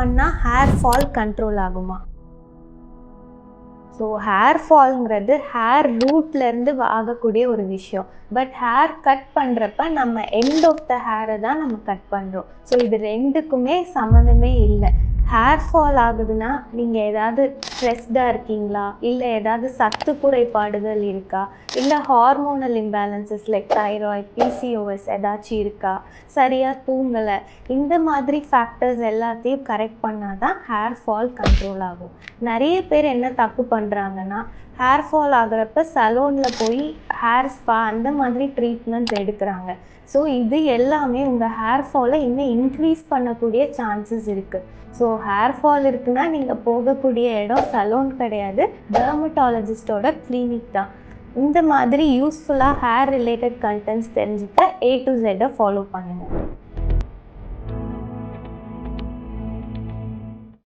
பண்ணால் hair fall control ஆகுமா? So hair ஃபால்ங்கிறது hair ரூட்லேருந்து ஆகக்கூடிய ஒரு விஷயம். பட் ஹேர் கட் பண்ணுறப்ப நம்ம எண்ட் ஆஃப் த ஹேரை தான் நம்ம கட் பண்ணுறோம். ஸோ இது ரெண்டுக்குமே சம்மந்தமே இல்லை. ஹேர் ஃபால் ஆகுதுன்னா நீங்கள் ஏதாவது ஸ்ட்ரெஸ்டாக இருக்கீங்களா, இல்லை ஏதாவது சத்து குறைபாடுகள் இருக்கா, இல்லை hormonal imbalances like thyroid, PCOS ஏதாச்சும் இருக்கா, சரியாக தூங்கலை, இந்த மாதிரி ஃபேக்டர்ஸ் எல்லாத்தையும் கரெக்ட் பண்ணால் தான் ஹேர் ஃபால் கண்ட்ரோல் ஆகும். நிறைய பேர் என்ன தப்பு பண்ணுறாங்கன்னா, ஹேர் ஃபால் ஆகிறப்ப சலூனில் போய் ஹேர் ஸ்பா அந்த மாதிரி ட்ரீட்மெண்ட்ஸ் எடுக்கிறாங்க. ஸோ இது எல்லாமே உங்கள் ஹேர் ஃபாலை இன்னும் இன்க்ரீஸ் பண்ணக்கூடிய சான்சஸ் இருக்குது. ஸோ ஹேர் ஃபால் இருக்குன்னா நீங்கள் போகக்கூடிய இடம் சலூன் கிடையாது, டெர்மட்டாலஜிஸ்டோட கிளினிக் தான். இந்த மாதிரி யூஸ்ஃபுல்லாக ஹேர் ரிலேட்டட் கண்டென்ட்ஸ் தெரிஞ்சுக்க A to Z ஃபாலோ பண்ணுங்கள்.